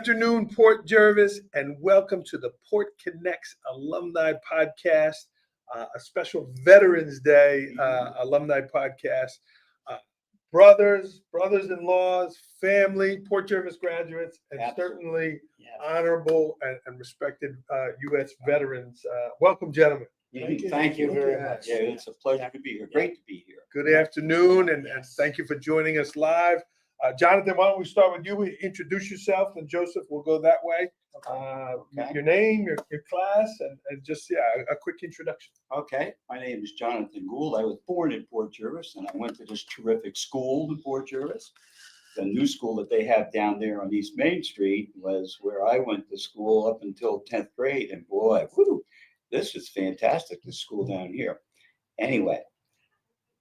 afternoon, Port Jervis, and welcome to the Port Connects Alumni Podcast, a special Veterans Day alumni podcast. Brothers-in-laws, family, Port Jervis graduates, and certainly honorable and respected U.S. veterans. Welcome, gentlemen. Thank you very much. Yeah, it's a pleasure to be here. Great to be here. Good afternoon, and thank you for joining us live. Jonathan, why don't we start with you? Introduce yourself, and Joseph, we'll go that way. Your name, your class, and just a quick introduction. Okay, my name is Jonathan Gould. I was born in Port Jervis, and I went to this terrific school in Port Jervis. The new school that they have down there on East Main Street was where I went to school up until 10th grade, and boy, this is fantastic, this school down here. Anyway,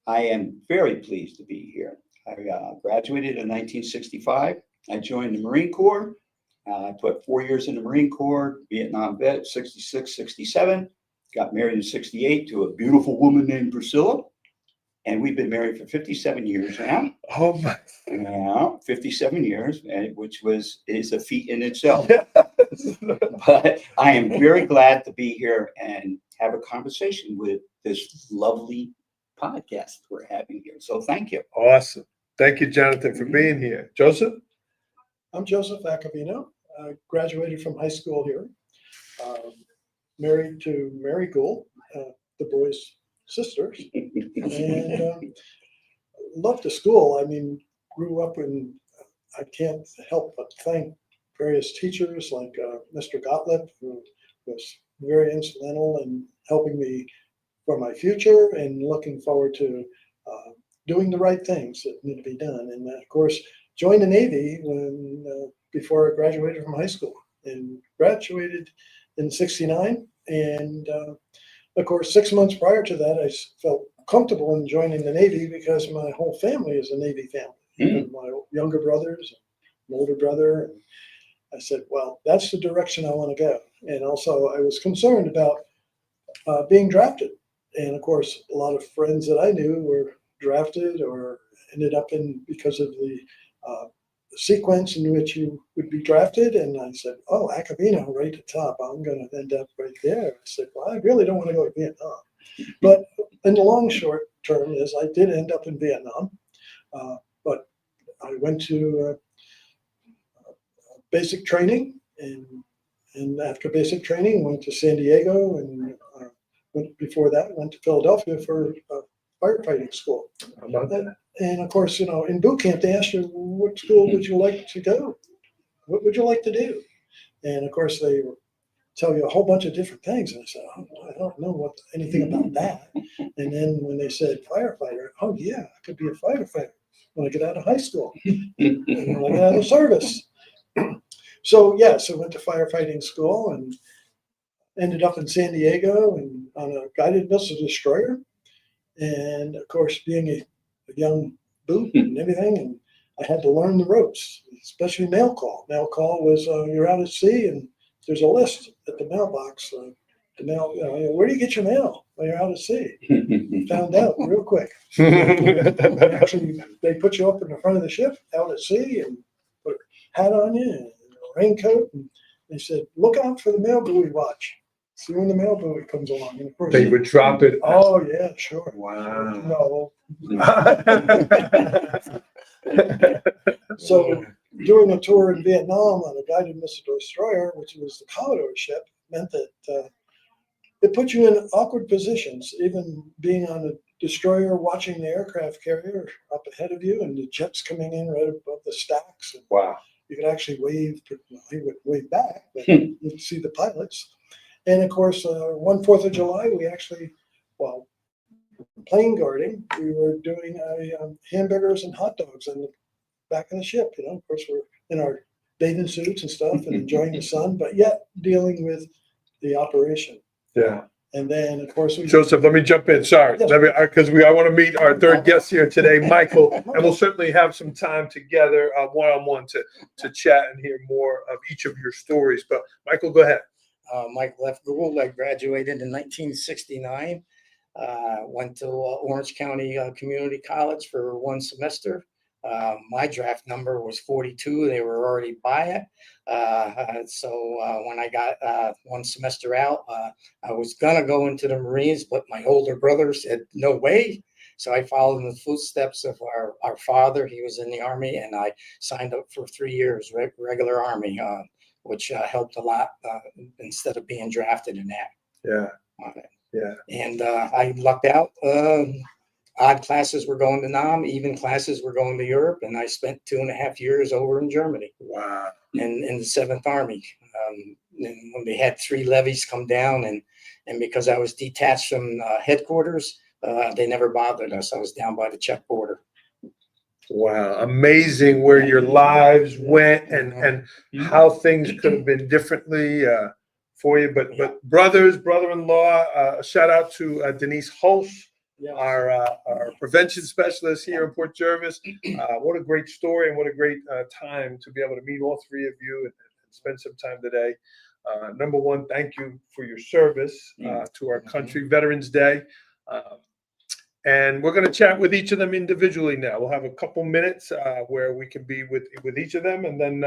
I am very pleased to be here. I graduated in 1965. I joined the Marine Corps. I put 4 years in the Marine Corps, Vietnam vet, 66, 67. Got married in 68 to a beautiful woman named Priscilla. And we've been married for 57 years now. Oh my! Yeah, 57 years, which is a feat in itself. But I am very glad to be here and have a conversation with this lovely podcast we're having here. So thank you. Awesome. Thank you, Jonathan, for being here. Joseph? I'm Joseph Acoveno. I graduated from high school here. Married to Mary Gould, the boys' sisters. And loved the school. I mean, grew up in, I can't help but thank various teachers like Mr. Gottlieb, who was very instrumental in helping me for my future and looking forward to doing the right things that need to be done. And of course, joined the Navy before I graduated from high school, and graduated in '69. And of course, 6 months prior to that, I felt comfortable in joining the Navy because my whole family is a Navy family. My younger brothers, an older brother. And I said, well, that's the direction I want to go. And also, I was concerned about being drafted. And of course, a lot of friends that I knew were drafted or ended up because of the sequence in which you would be drafted. And I said, oh, Acoveno, right at the top. I'm going to end up right there. I said, well, I really don't want to go to Vietnam. But in the long short term is I did end up in Vietnam. But I went to basic training, and after basic training, went to San Diego, and before that, went to Philadelphia for firefighting school. How about that? And of course, in boot camp, they asked you, what school would you like to go? What would you like to do? And of course, they tell you a whole bunch of different things. And I said, oh, I don't know anything about that. And then when they said firefighter, oh yeah, I could be a firefighter when I get out of high school, when I get out of service. So I went to firefighting school and ended up in San Diego and on a guided missile destroyer. And of course, being a young boot and everything, and I had to learn the ropes, especially mail call. Mail call was you're out at sea and there's a list at the mailbox. The mail, where do you get your mail when you're out at sea? Found out real quick. Actually, they put you up in the front of the ship out at sea and put a hat on you and a raincoat. And they said, look out for the mail buoy watch. See when the mail buoy comes along. And of course, They would drop it. Oh, yeah, sure. Wow. No. So doing a tour in Vietnam on a guided missile destroyer, which was the Commodore ship, meant that it put you in awkward positions, even being on a destroyer, watching the aircraft carrier up ahead of you and the jets coming in right above the stacks. And wow. You could actually wave, he would wave back, but you'd see the pilots. And of course, one 4th of July, we actually, plane guarding, we were doing hamburgers and hot dogs in the back of the ship. Of course, we're in our bathing suits and stuff and enjoying the sun, but yet dealing with the operation. Yeah. And then, of course, Joseph, let me jump in. Sorry, yes. Because I want to meet our third guest here today, Michael, and we'll certainly have some time together one-on-one to chat and hear more of each of your stories. But Michael, go ahead. Michael F. Gould. I graduated in 1969. Went to Orange County Community College for one semester. My draft number was 42. They were already by it. So when I got one semester out, I was gonna go into the Marines, but my older brother said, no way. So I followed in the footsteps of our father. He was in the Army, and I signed up for 3 years, regular Army, which helped a lot instead of being drafted in that. Yeah. On it. Yeah. And I lucked out. Odd classes were going to Nam, even classes were going to Europe, and I spent 2.5 years over in Germany Wow. in the 7th Army. And when they had 3 levies come down, and because I was detached from headquarters, they never bothered us. I was down by the Czech border. Wow. Amazing where your lives went and how things could have been differently for you. But brother-in-law, shout out to Denise Hulse, our prevention specialist here in Port Jervis. What a great story and what a great time to be able to meet all 3 of you and spend some time today. Number one, thank you for your service to our country, Veterans Day. And we're going to chat with each of them individually now. We'll have a couple minutes where we can be with each of them, and then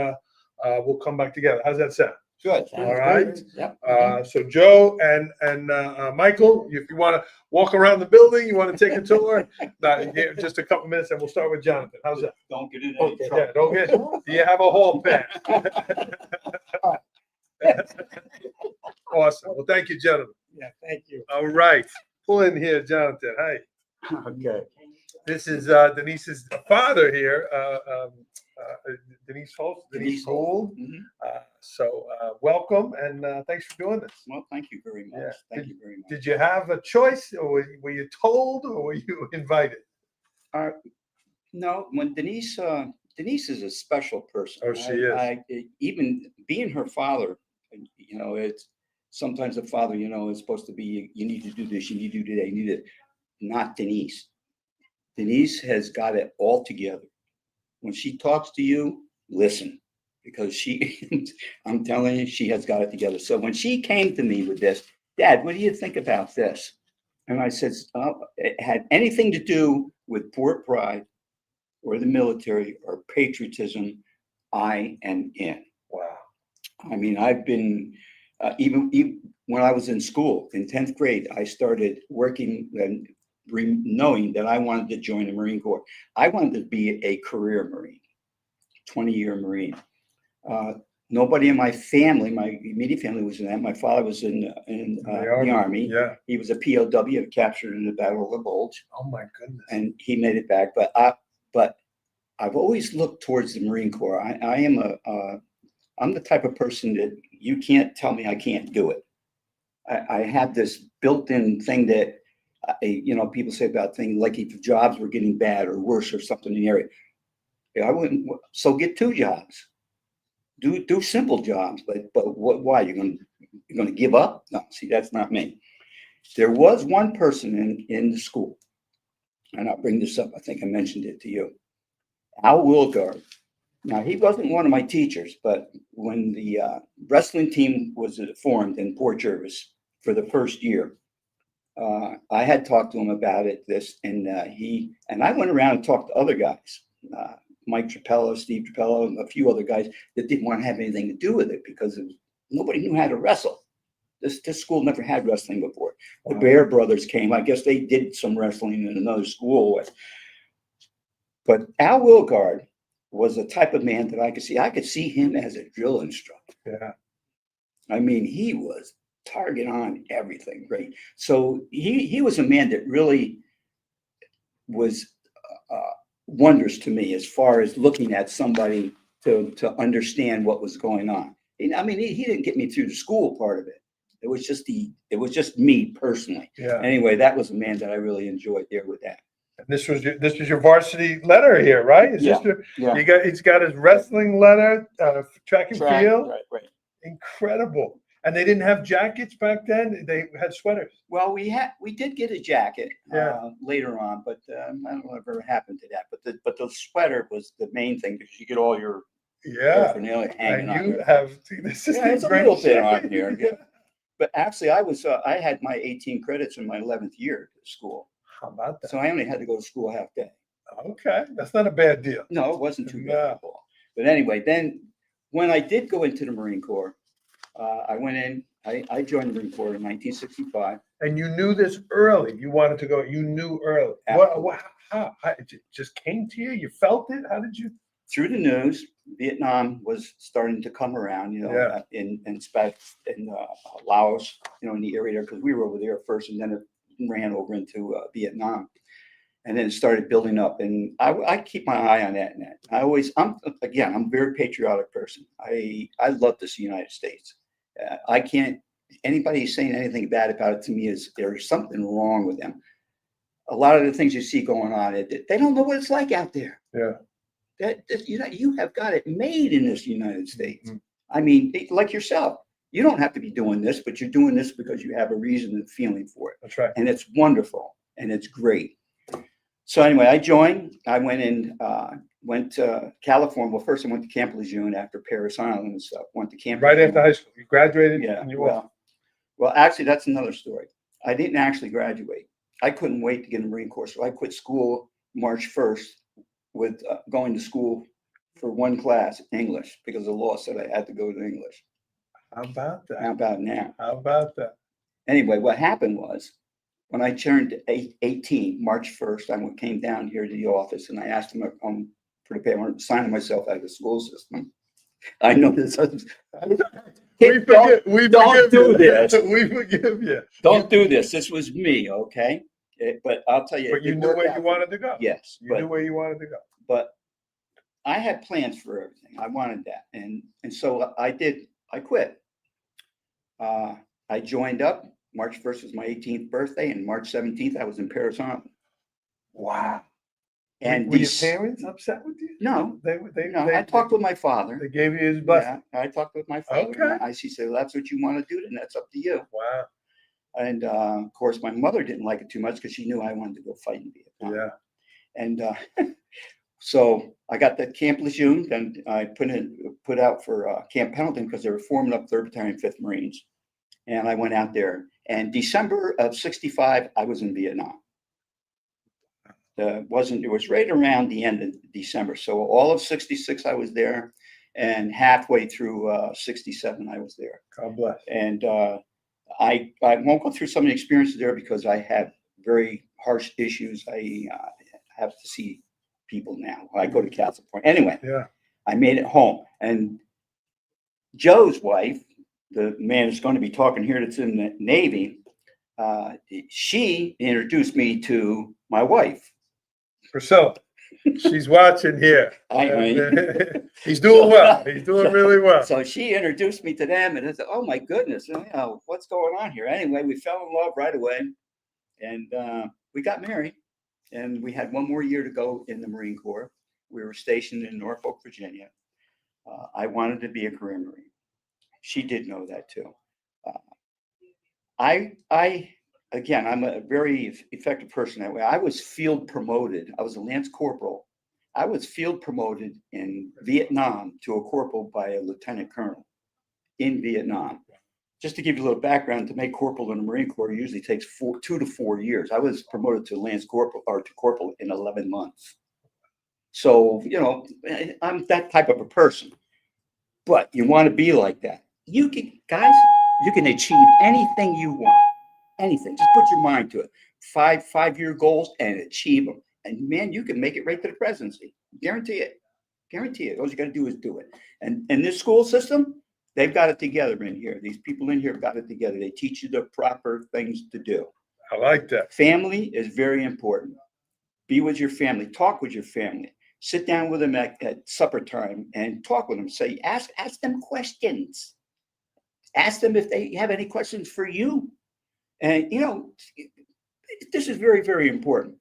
we'll come back together. How's that sound? Good. All right. Yep. So Joe and Michael, if you want to walk around the building, you want to take a tour, just a couple minutes, and we'll start with Jonathan. How's that? Don't get in any Okay. trouble. Yeah, don't get. Do you have a hall pass? Awesome. Well, thank you, gentlemen. Yeah, thank you. All right. Pull in here, Jonathan. Hi. Okay. This is Denise's father here, Denise Holtz, Denise Gould. So welcome and thanks for doing this. Well, thank you very much. Yeah. Thank you very much. Did you have a choice, or were you told, or were you invited? No, when Denise is a special person. Oh, she is. Even being her father, it's sometimes a father, is supposed to be, you need to do this, you need to do that, you need it. Not Denise. Denise has got it all together. When she talks to you, listen, because I'm telling you, she has got it together. So when she came to me with this, Dad, what do you think about this? And I said, it had anything to do with Port pride or the military or patriotism, I am in. Wow. I mean, I've been, even when I was in school, in 10th grade, I started working and knowing that I wanted to join the Marine Corps. I wanted to be a career Marine, 20-year Marine. Nobody in my family, my immediate family, was in that. My father was in the Army. Yeah. He was a POW captured in the Battle of the Bulge. Oh my goodness. And he made it back. But I've always looked towards the Marine Corps. I'm the type of person that you can't tell me I can't do it. I have this built-in thing that, people say about things like if jobs were getting bad or worse or something in the area. I wouldn't. So get 2 jobs. Do simple jobs, but why you're going to give up? No, see, that's not me. There was one person in the school, and I'll bring this up. I think I mentioned it to you. Al Wilgard. Now, he wasn't one of my teachers, but when the wrestling team was formed in Port Jervis for the first year, I had talked to him about it. And I went around and talked to other guys, Mike Trapello, Steve Trapello, and a few other guys that didn't want to have anything to do with it because nobody knew how to wrestle. This school never had wrestling before. The Bear brothers came. I guess they did some wrestling in another school. But Al Wilgard was the type of man that I could see. I could see him as a drill instructor. Yeah. I mean, he was target on everything. Great. So he was a man that really was wondrous to me as far as looking at somebody to understand what was going on. I mean, he didn't get me through the school part of it. It was just me personally. Yeah. Anyway, that was a man that I really enjoyed there with that. This was your varsity letter here, right? He's got his wrestling letter, track and field. Right. Incredible. And they didn't have jackets back then. They had sweaters. Well, we did get a jacket Yeah. later on, but I don't know whatever happened to that. But the sweater was the main thing because you get all your paraphernalia hanging on. And you there. have this is it's a great little bit shape. on here. Yeah. But actually, I had my 18 credits in my 11th year at school. How about that? So I only had to go to school a half day. Okay, that's not a bad deal. No, it wasn't too bad No. at all. But anyway, then when I did go into the Marine Corps, I went in, I joined the Marine Corps in 1965. And you knew this early. You wanted to go. You knew early. How? It just came to you. You felt it. How did you? Through the news, Vietnam was starting to come around, Yeah. in Laos, in the area there, because we were over there first, and then it ran over into Vietnam, and then it started building up. And I keep my eye on that. I'm a very patriotic person. I love this United States. I can't. Anybody saying anything bad about it to me is there's something wrong with them. A lot of the things you see going on, they don't know what it's like out there. Yeah. You have got it made in this United States. Mhm. I mean, like yourself, you don't have to be doing this, but you're doing this because you have a reason and feeling for it. That's right. And it's wonderful and it's great. So anyway, I joined. I went to California. Well, first I went to Camp Lejeune after Paris Island and stuff. Went to Camp Right Lejeune. after high school, you graduated. Yeah. And you went. Well, actually, that's another story. I didn't actually graduate. I couldn't wait to get in the Marine Corps, so I quit school March 1st with going to school for one class, English, because the law said I had to go to English. How about that? How about now? How about that? Anyway, what happened was when I turned 18, March 1st, I came down here to the office and I asked him for the paper, signing myself out of the school system. I know this. We forgive don't do you. this. We forgive you. Don't do this. This was me, okay? But I'll tell you. But you it knew worked where out you for wanted me. to go. Yes, You knew where you wanted to go. but I had plans for everything. I wanted that, and so I did. I quit. I joined up. March 1st was my 18th birthday, and March 17th I was in Paris Island. Wow. And were your these- parents upset with you? No, They I talked with my father. They gave you his blessing. Yeah, I talked with my father. Okay. He said, well, "That's what you want to do, then that's up to you." Wow. And of course, my mother didn't like it too much because she knew I wanted to go fight in Vietnam. Yeah. And so I got that Camp Lejeune, then I put out for Camp Pendleton because they were forming up 3rd Battalion, 5th Marines. And I went out there. And December of 65, I was in Vietnam. It was right around the end of December. So all of 66, I was there. And halfway through 67, I was there. God bless. And I won't go through some of the experiences there because I have very harsh issues. I have to see people now. I go to Castle Point. Anyway, Yeah. I made it home. And Joe's wife, the man who's going to be talking here that's in the Navy, she introduced me to my wife. Priscilla. She's watching here. He's doing well. He's doing really well. So she introduced me to them, and I said, "Oh my goodness, what's going on here?" Anyway, we fell in love right away, and we got married. And we had one more year to go in the Marine Corps. We were stationed in Norfolk, Virginia. I wanted to be a career Marine. She did know that too. Again, I'm a very effective person that way. I was field promoted. I was a Lance Corporal. I was field promoted in Vietnam to a corporal by a lieutenant colonel in Vietnam. Just to give you a little background, to make corporal in the Marine Corps usually takes 2 to 4 years. I was promoted to Lance Corporal or to corporal in 11 months. So, I'm that type of a person. But you want to be like that. You can achieve anything you want. Anything. Just put your mind to it. 5-year goals and achieve them. And man, you can make it right to the presidency. Guarantee it. Guarantee it. All you got to do is do it. And in this school system, they've got it together in here. These people in here have got it together. They teach you the proper things to do. I like that. Family is very important. Be with your family. Talk with your family. Sit down with them at supper time and talk with them. Say, ask them questions. Ask them if they have any questions for you. And, this is very, very important.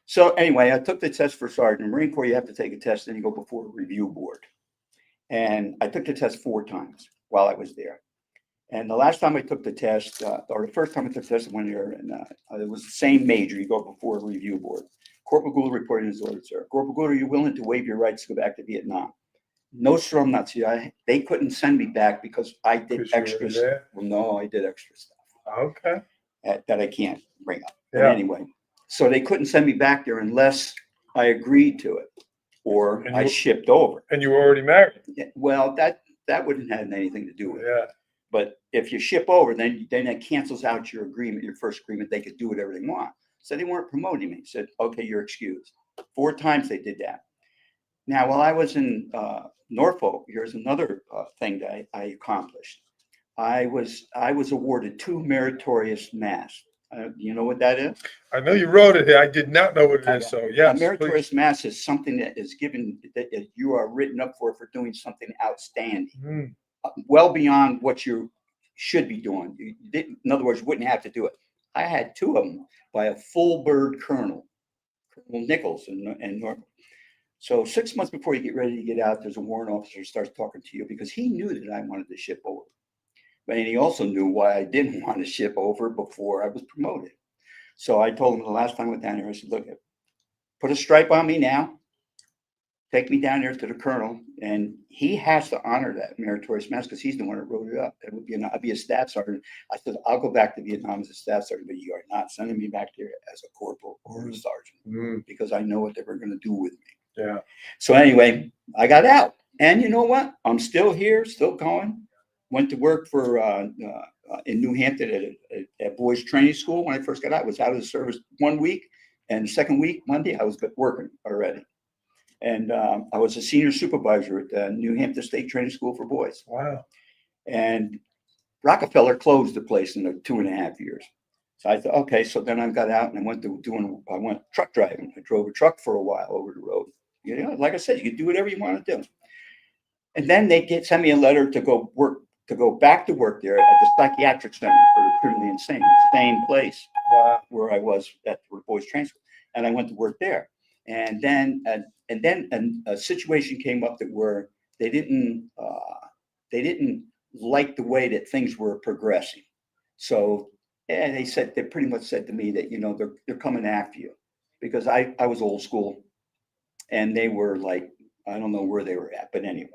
So anyway, I took the test for sergeant. In the Marine Corps, you have to take a test, then you go before a review board. And I took the test 4 times while I was there. And the last time I took the test, or the first time I took the test, I went there, and it was the same major. You go before a review board. Corporal Gould reported his orders, sir. Corporal Gould, are you willing to waive your rights to go back to Vietnam? No, sir, I'm not. See, they couldn't send me back because I did Because you were extra there? stuff. Well, no, I did extra stuff Okay. that I can't bring up. But Yeah. anyway, so they couldn't send me back there unless I agreed to it, or And I you- shipped over. And you were already married. Yeah, well, that wouldn't have anything to do with it. Yeah. But if you ship over, then it cancels out your agreement, your first agreement. They could do whatever they want. So they weren't promoting me. Said, okay, you're excused. 4 times they did that. Now, while I was in Norfolk, here's another thing that I accomplished. I was awarded 2 meritorious Mass. You know what that is? I know you wrote it here. I did not know what it Okay. is. So A yes, meritorious Mass is something that is given, that you are written up for doing something outstanding, please. well beyond what you should be doing. You didn't, in other words, you wouldn't have to do it. I had 2 of them by a full bird colonel, Colonel Nichols in Norfolk. So 6 months before you get ready to get out, there's a warrant officer who starts talking to you because he knew that I wanted to ship over. But he also knew why I didn't want to ship over before I was promoted. So I told him the last time I went down there, I said, look, put a stripe on me now. Take me down there to the colonel, and he has to honor that meritorious Mass because he's the one that wrote it up. It would be I'd be a staff sergeant. I said, I'll go back to Vietnam as a staff sergeant, but you are not sending me back there as a corporal or a sergeant because I know what they were going to do with me. Yeah. So anyway, I got out, and you know what? I'm still here, still going. Went to work for in New Hampton at boys training school. When I first got out, I was out of the service 1 week, and the second week, Monday, I was working already. And I was a senior supervisor at the New Hampton State Training School for Boys. Wow. And Rockefeller closed the place in 2.5 years. So I thought, okay, so then I got out and I went truck driving. I drove a truck for a while over the road. You know, like I said, you can do whatever you want to do. And then they send me a letter to go back to work there at the psychiatric center for the criminally insane, same place Wow. where I was at the boys training school. And I went to work there. And then a situation came up that where they didn't like the way that things were progressing. So they pretty much said to me that, you know, they're coming after you because I was old school and they were like, I don't know where they were at, but anyway.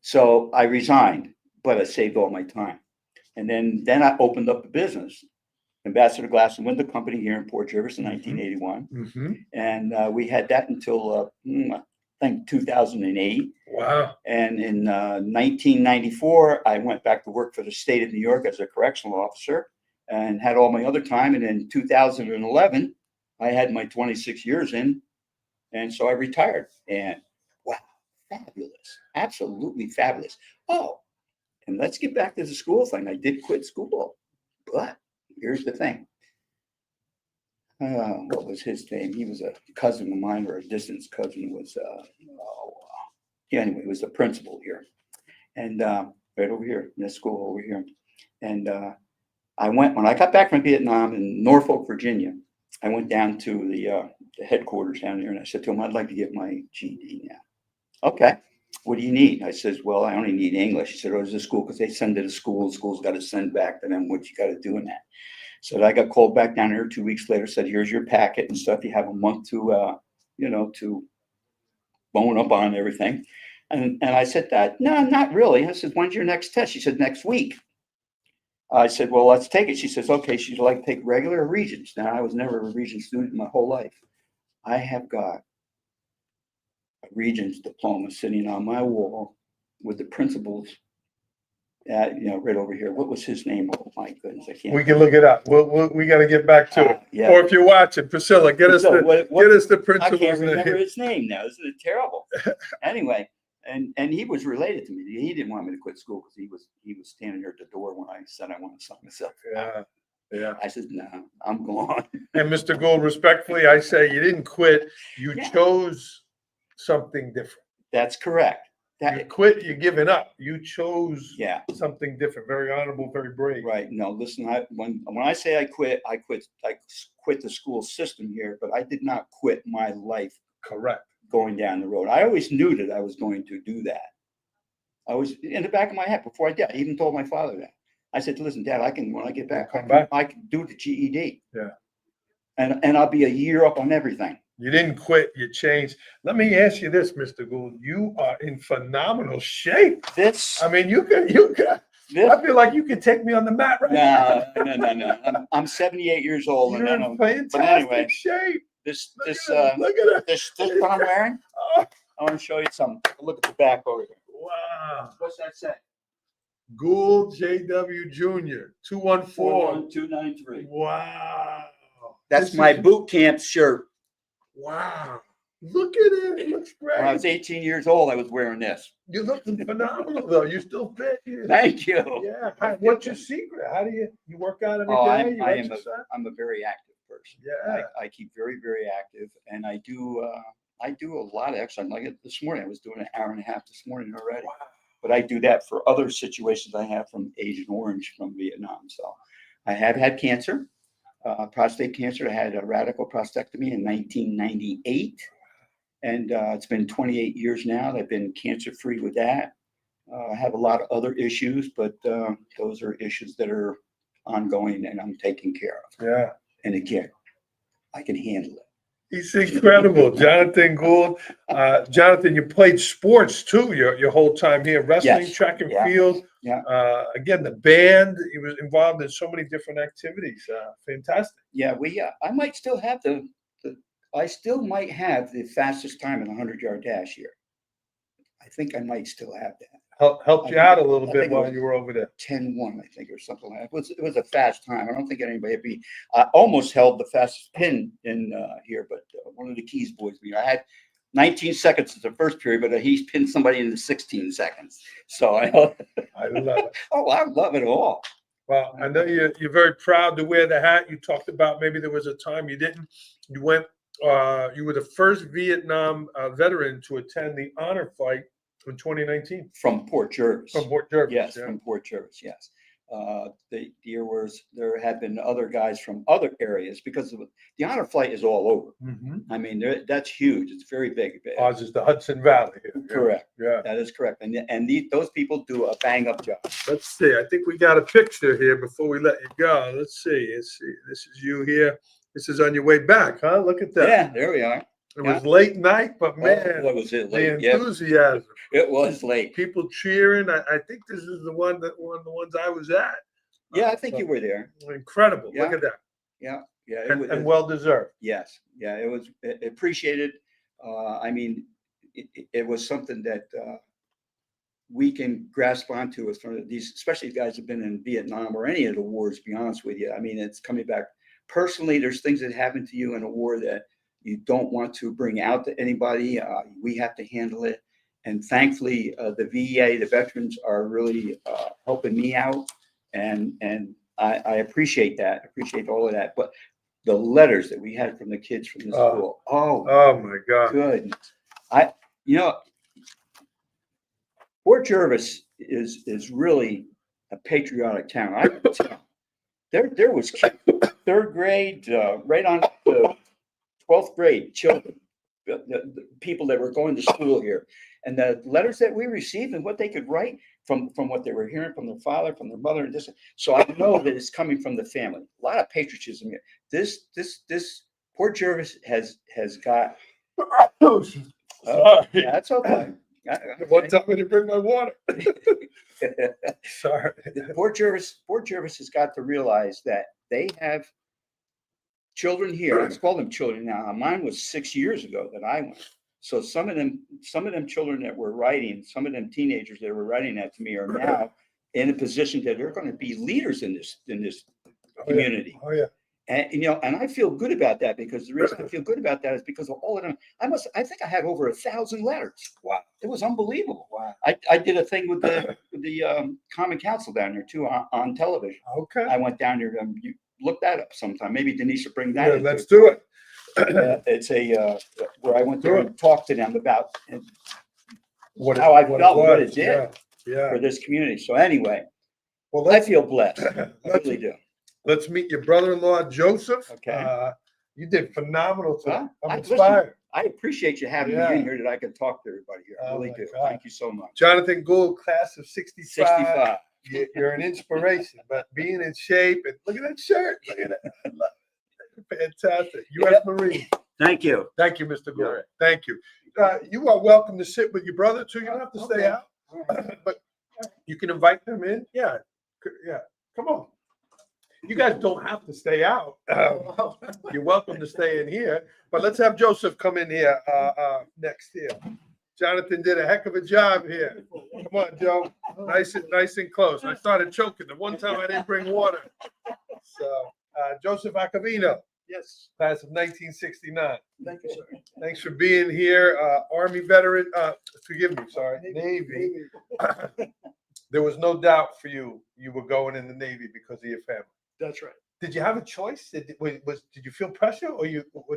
So I resigned, but I saved all my time. And then I opened up a business, Ambassador Glass and Window Company here in Port Jervis in 1981. Mm-hmm. And we had that until I think 2008. Wow. And in 1994, I went back to work for the state of New York as a correctional officer and had all my other time. And in 2011, I had my 26 years in. And so I retired. And wow, fabulous. Absolutely fabulous. Oh, and let's get back to the school thing. I did quit school, but here's the thing. What was his name? He was a cousin of mine, or a distant cousin. Was anyway, he was the principal here, and right over here in the school over here. And I went when I got back from Vietnam in Norfolk, Virginia. I went down to the headquarters down there, and I said to him, "I'd like to get my GED now." Okay. What do you need? I says, well, I only need English. He said, oh, is this school? Because they send it to school. School's got to send back to them what you got to do in that. So I got called back down here 2 weeks later, said, here's your packet and stuff. You have a month to, to bone up on everything. And I said, no, not really. I said, when's your next test? She said, next week. I said, well, let's take it. She says, okay, she'd like to take regular or Regents. Now, I was never a Regent student my whole life. I have got a Regents diploma sitting on my wall with the principals right over here. What was his name? Oh my goodness, I can't. We can look it up. We got to get back to it. Yeah. Or if you're watching, Priscilla, get us the I can't principal's remember name. his name now. Isn't it terrible? Anyway, and he was related to me. He didn't want me to quit school because he was standing there at the door when I said I want to sign myself. Yeah. Yeah. I said, no, I'm going. And Mr. Gould, respectfully, I say you didn't quit. You chose something different. That's correct. You quit, you're giving up. You chose Yeah. something different. Very honorable, very brave. Right. No, listen, when I say I quit the school system here, but I did not quit my life Correct. going down the road. I always knew that I was going to do that. I was in the back of my head before I did. I even told my father that. I said, listen, Dad, when I get back, I can do the GED. Yeah. And I'll be a year up on everything. You didn't quit, you changed. Let me ask you this, Mr. Gould. You are in phenomenal shape. I mean, you can. I feel like you can take me on the mat right now. No. I'm 78 years old. You're and in fantastic but anyway, shape. this Look at it. this what I'm wearing. Oh, I want to show you something. Look at the back over here. wow. What's that say? Gould J.W. Jr. 214. 41293. Wow. That's This my is- boot camp shirt. Wow. Look at it. It looks When I great. was 18 years old, I was wearing this. You're looking phenomenal, though. You still fit. Thank you. Yeah. What's your secret? How do you work out every Oh, day? You I am exercise? I'm a very active person. Yeah. I keep very, very active, and I do a lot of exercise. Like this morning, I was doing an hour and a half this morning already. Wow. But I do that for other situations I have from Agent Orange from Vietnam. So I have had cancer, prostate cancer. I had a radical prostatectomy in 1998. And it's been 28 years now that I've been cancer-free with that. I have a lot of other issues, but those are issues that are ongoing and I'm taking care of. Yeah. And again, I can handle it. He's incredible. Jonathan Gould. Jonathan, you played sports too your whole time here. Wrestling, Yes. track and Yeah. field. Yeah. Again, the band. He was involved in so many different activities. Fantastic. Yeah, I might still have I still might have the fastest time in a 100-yard dash here. I think I might still have that. Helped you I out a think- little I bit think it while was- you were over there. 10-1, I think, or something like that. It was a fast time. I don't think anybody beat. I almost held the fastest pin in here, but one of the Keys boys beat. I had 19 seconds in the first period, but he's pinned somebody into 16 seconds. So I love it. I love it all. Well, I know you're very proud to wear the hat. You talked about maybe there was a time you didn't. You went. You were the first Vietnam veteran to attend the honor flight in 2019 From Port Jervis. from Port Jervis. Yes, yeah. from Port Jervis, yes. There have been other guys from other areas because the honor flight is all over. Mhm. I mean, that's huge. It's very big. Ours is the Hudson Valley here. Yeah. Correct. Yeah. That is correct. And those people do a bang up job. Let's see. I think we got a picture here before we let you go. Let's see. Let's see. This is you here. This is on your way back, huh? Look at that. Yeah, there we are. It was late night, but man, What was it the late? Yeah, enthusiasm. it was late. People cheering. I think this is one of the ones I was at. Yeah, I think you were there. Incredible. Look Yeah. at that. Yeah. And well deserved. Yes. Yeah, it was appreciated. I mean, it was something that we can grasp onto as from these, especially guys who've been in Vietnam or any of the wars, to be honest with you. I mean, it's coming back. Personally, there's things that happen to you in a war that you don't want to bring out to anybody. We have to handle it. And thankfully, the VA, the veterans are really helping me out. And I appreciate that. I appreciate all of that. But the letters that we had from the kids from the school, Oh my God. good. Port Jervis is really a patriotic town. I can tell. There was third grade, right on to 12th grade children, the people that were going to school here, and the letters that we received and what they could write from what they were hearing from their father, from their mother, and this. So I know that it's coming from the family. A lot of patriotism here. This Port Jervis has got. Sorry. That's okay. One time I didn't bring my water. Sorry. Port Jervis has got to realize that they have children here. Let's call them children now. Mine was 6 years ago that I went. So some of them children that were writing, some of them teenagers that were writing that to me are now in a position that they're going to be leaders in this community. Oh yeah. And I feel good about that because the reason I feel good about that is because of all of them. I think I had over 1,000 letters. Wow. It was unbelievable. Wow. I did a thing with the Common Council down there too on television. Okay. I went down there. You look that up sometime. Maybe Denise will bring that. Yeah, into let's it. do it. It's where I went there and talked to them about How I felt, what it did Yeah. for this community. So anyway, Well, I let's feel blessed. I really do. let's meet your brother-in-law, Joseph. Okay. You did phenomenal today. Well, I'm listen, inspired. I appreciate you having Yeah. me in here that I can talk to everybody here. I Oh really my do. God. Thank you so much. Jonathan Gould, class of 65. 65. You're an inspiration, but being in shape and look at that shirt. Look at that. I love it. Fantastic. U.S. Marine. Thank you. Thank you, Mr. Gould. Yeah. Thank you. You are welcome to sit with your brother too. You don't have to stay Okay. out, but you can invite them in. Yeah. Yeah. Come on. You guys don't have to stay out. You're welcome to stay in here, but let's have Joseph come in here, next here. Jonathan did a heck of a job here. Come on, Joe. Nice and close. I started choking the one time I didn't bring water. So, Joseph Acoveno, Yes, class of 1969. thank you, sir. Thanks for being here. Army veteran, forgive me, sorry, Navy. There was no doubt for you, you were going in the Navy because of your family. That's right. Did you have a choice? Did you feel pressure, or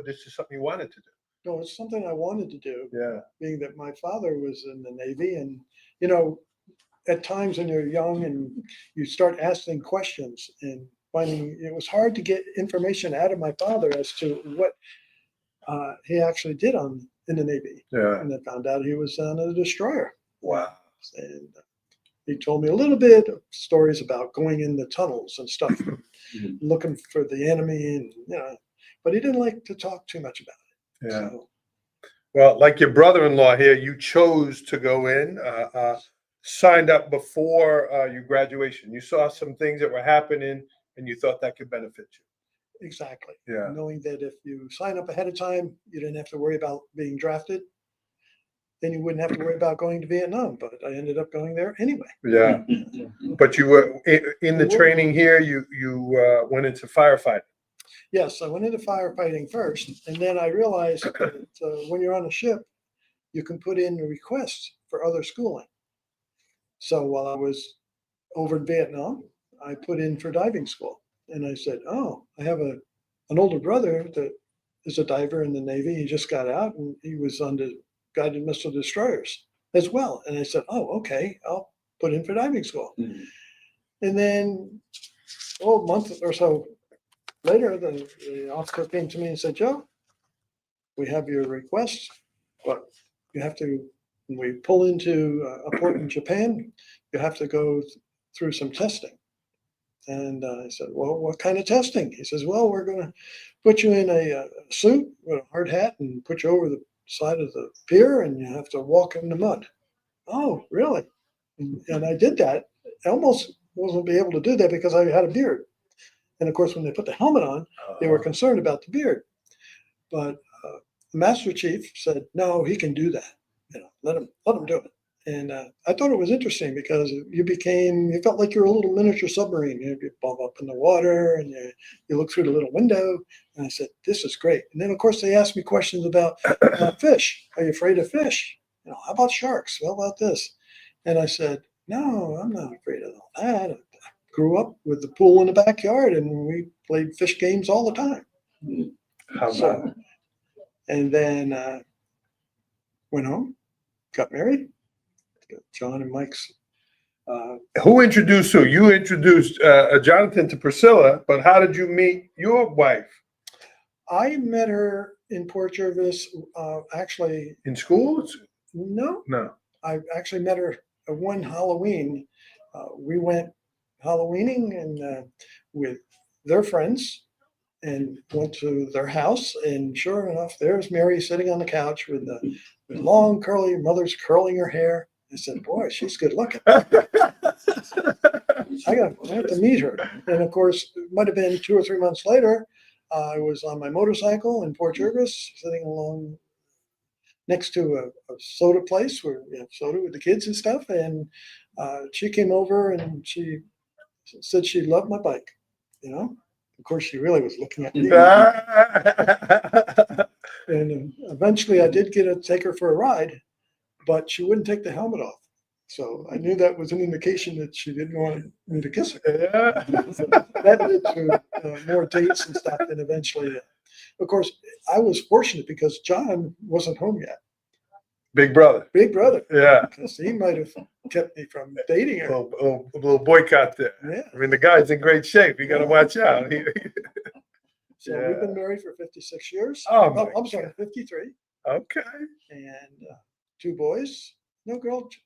this is something you wanted to do? No, it's something I wanted to do, Yeah. being that my father was in the Navy. And, at times when you're young and you start asking questions and finding, it was hard to get information out of my father as to what he actually did in the Navy. Yeah. And I found out he was on a destroyer. Wow. And he told me a little bit of stories about going in the tunnels and stuff, looking for the enemy, and but he didn't like to talk too much about it. Yeah. So, Well, like your brother-in-law here, you chose to go in, signed up before your graduation. You saw some things that were happening, and you thought that could benefit you. exactly. Yeah. Knowing that if you sign up ahead of time, you didn't have to worry about being drafted. Then you wouldn't have to worry about going to Vietnam. But I ended up going there anyway. Yeah. But you were in the training here. You went into firefighting. Yes, I went into firefighting first, and then I realized that when you're on a ship, you can put in a request for other schooling. So while I was over in Vietnam, I put in for diving school, and I said, "Oh, I have an older brother that is a diver in the Navy. He just got out, and he was on the guided missile destroyers as well." And I said, "Oh, okay, I'll put in for diving school." And then, a month or so later, the officer came to me and said, "Joe, we have your request, but you have to, when we pull into a port in Japan, you have to go through some testing." And I said, "Well, what kind of testing?" He says, "Well, we're going to put you in a suit with a hard hat and put you over the side of the pier, and you have to walk in the mud." "Oh, really?" And I did that. I almost wasn't be able to do that because I had a beard. And of course, when they put the helmet on, they were concerned about the beard. But the Master Chief said, "No, he can do that. Let him do it." And I thought it was interesting because you felt like you're a little miniature submarine. You bump up in the water and you look through the little window. And I said, "This is great." And then, of course, they asked me questions about fish. Are you afraid of fish? How about sharks? How about this? And I said, "No, I'm not afraid of all that. I grew up with the pool in the backyard, and we played fish games all the time." How about And then went home, got married. John and Mike's. who introduced who? You introduced Jonathan to Priscilla, but how did you meet your wife? I met her in Port Jervis. Actually, In school? no, No. I actually met her one Halloween. We went Halloweening and with their friends, and went to their house. And sure enough, there's Mary sitting on the couch with long curly, mother's curling her hair. I said, "Boy, she's good looking. I have to meet her." And of course, it might have been 2 or 3 months later. I was on my motorcycle in Port Jervis, sitting along next to a soda place where we have soda with the kids and stuff. And she came over and she said she loved my bike. Of course, she really was looking at me. And eventually, I did get to take her for a ride, but she wouldn't take the helmet off. So I knew that was an indication that she didn't want me to kiss her. That led to more dates and stuff. And eventually, of course, I was fortunate because John wasn't home yet. Big brother. Big brother. Yeah. Because he might have kept me from dating her. A little boycott there. Yeah. I mean, the guy's in great shape. You got to watch out. So we've been married for 56 years. Oh, my I'm sorry, 53. Okay. And 2 boys. No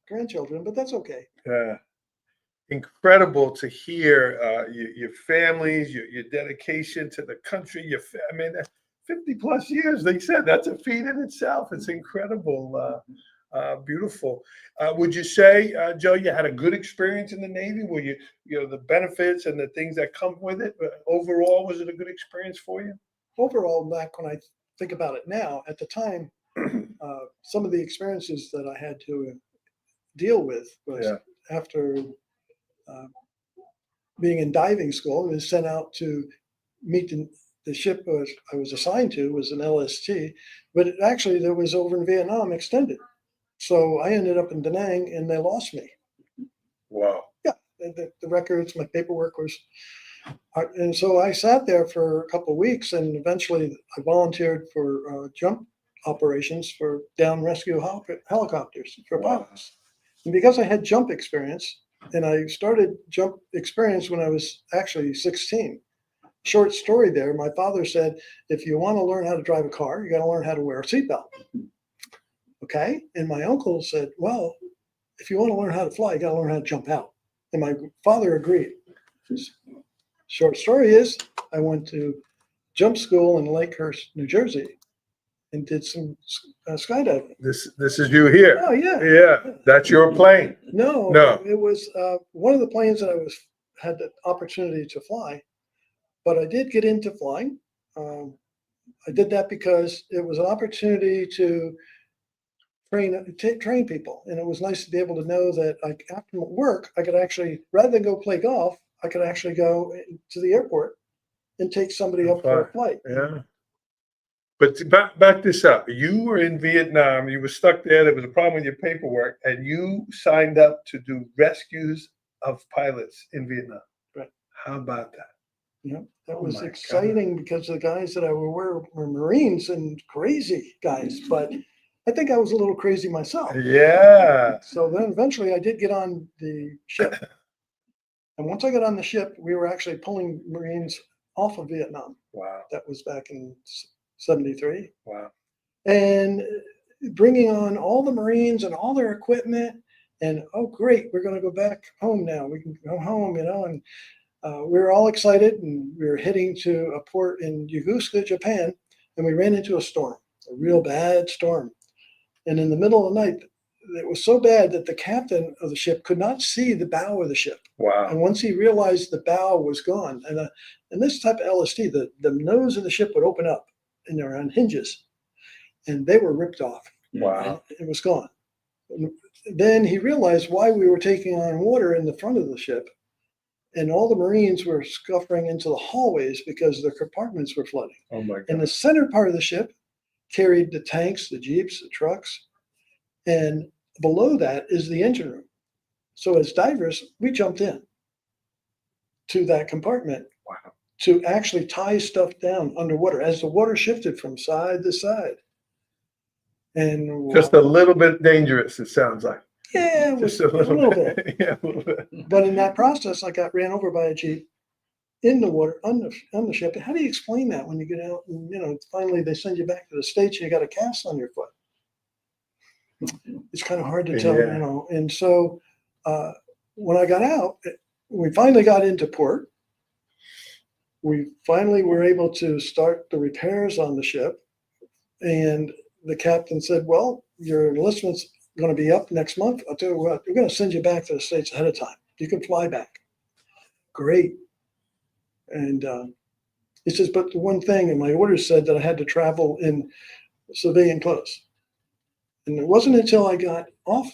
grandchildren, but that's okay. Yeah. Incredible to hear your families, your dedication to the country. I mean, 50 plus years, they said that's a feat in itself. It's incredible. Beautiful. Would you say, Joe, you had a good experience in the Navy? Were the benefits and the things that come with it? Overall, was it a good experience for you? Overall, back when I think about it now, at the time, some of the experiences that I had to deal with was Yeah. after being in diving school, I was sent out to meet the ship I was assigned to was an LST, but actually there was over in Vietnam extended. So I ended up in Da Nang and they lost me. Wow. Yeah, the records, my paperwork was, and so I sat there for a couple of weeks, and eventually I volunteered for jump operations for down rescue helicopters for Wow. pilots. And because I had jump experience, and I started jump experience when I was actually 16. Short story there. My father said, if you want to learn how to drive a car, you got to learn how to wear a seatbelt. Okay. And my uncle said, well, if you want to learn how to fly, you got to learn how to jump out. And my father agreed. Short story is, I went to jump school in Lakehurst, New Jersey, and did some skydiving. This is you here. Oh yeah. Yeah. That's your plane. No, No. it was one of the planes that I had the opportunity to fly, but I did get into flying. I did that because it was an opportunity to train people, and it was nice to be able to know that after work, I could actually, rather than go play golf, I could actually go to the airport and take somebody up for a flight. Yeah. But to back this up. You were in Vietnam. You were stuck there. There was a problem with your paperwork, and you signed up to do rescues of pilots in Vietnam. Right. How about that? Yeah, that Oh was my exciting because the guys that I were Marines and crazy guys, but I think I was a little crazy myself. Yeah. So then eventually I did get on the ship. And once I got on the ship, we were actually pulling Marines off of Vietnam. Wow. That was back in 73. Wow. And bringing on all the Marines and all their equipment. And oh, great, we're going to go back home now. We can go home, And we were all excited, and we were heading to a port in Yokosuka, Japan. And we ran into a storm, a real bad storm. And in the middle of the night, it was so bad that the captain of the ship could not see the bow of the ship. Wow. And once he realized the bow was gone, and this type of LST, the nose of the ship would open up, and they're on hinges, and they were ripped off. Wow. It was gone. And then he realized why we were taking on water in the front of the ship, and all the Marines were scuffering into the hallways because their compartments were flooding. Oh my And God. the center part of the ship carried the tanks, the jeeps, the trucks, and below that is the engine room. So as divers, we jumped in to that compartment. Wow. To actually tie stuff down underwater as the water shifted from side to side. And Just a little bit dangerous, it sounds like. yeah, it was Just a little bit. Yeah, a little bit. But in that process, I got ran over by a jeep in the water on the ship. How do you explain that when you get out and finally they send you back to the States and you got a cast on your foot? It's kind of hard to tell, Yeah. And so when I got out, we finally got into port. We finally were able to start the repairs on the ship. And the captain said, well, your enlistment's going to be up next month. I'll tell you what, we're going to send you back to the States ahead of time. You can fly back. Great. And he says, but the one thing in my orders said that I had to travel in civilian clothes. And it wasn't until I got off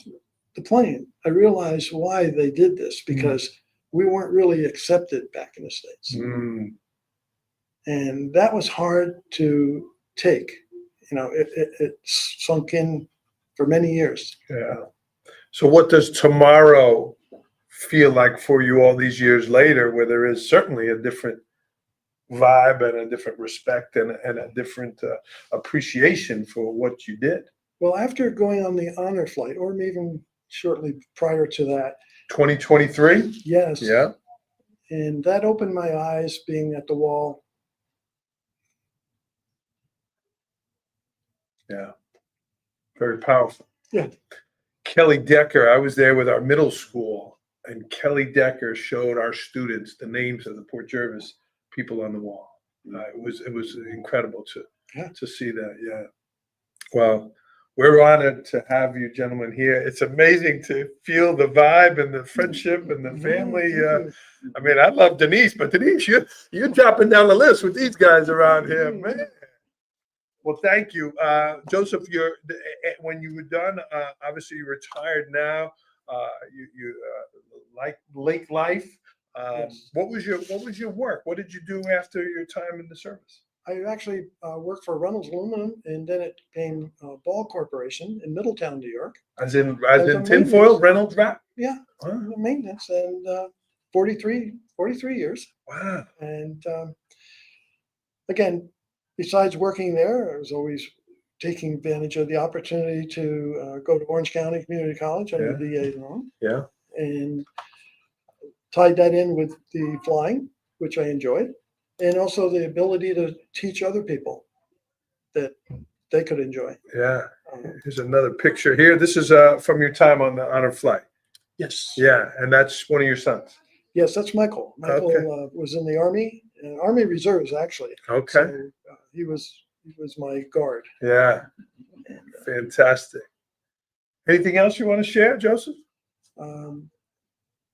the plane, I realized why they did this, because we weren't really accepted back in the States. Mm. And that was hard to take. It sunk in for many years. Yeah. So what does tomorrow feel like for you all these years later, where there is certainly a different vibe and a different respect and a different appreciation for what you did? Well, after going on the honor flight, or even shortly prior to that, 2023? yes. Yeah. And that opened my eyes being at the wall. Yeah. Very powerful. Yeah. Kelly Decker, I was there with our middle school, and Kelly Decker showed our students the names of the Port Jervis people on the wall. It was incredible to see that. Yeah. Well, We're honored to have you gentlemen here. It's amazing to feel the vibe and the friendship and the family. I mean, I love Denise, but Denise, you're dropping down the list with these guys around here, man. Well, thank you, Joseph. When you were done, obviously you're retired now. You like lake life. Yes. What was your work? What did you do after your time in the service? I actually worked for Reynolds Aluminum, and then it became Ball Corporation in Middletown, New York. As in As a tinfoil, maintenance. Reynolds wrap. Yeah, Wow. maintenance, and 43 years. Wow. And again, besides working there, I was always taking advantage of the opportunity to go to Orange County Community College under VA loan, Yeah. and tied that in with the flying, which I enjoyed, and also the ability to teach other people that they could enjoy. Yeah. Here's another picture here. This is from your time on the honor flight. Yes. Yeah, and that's one of your sons. Yes, that's Michael. Michael Okay. was in the Army, Army Reserves actually. Okay. So he was my guard. Yeah. Fantastic. Anything else you want to share, Joseph?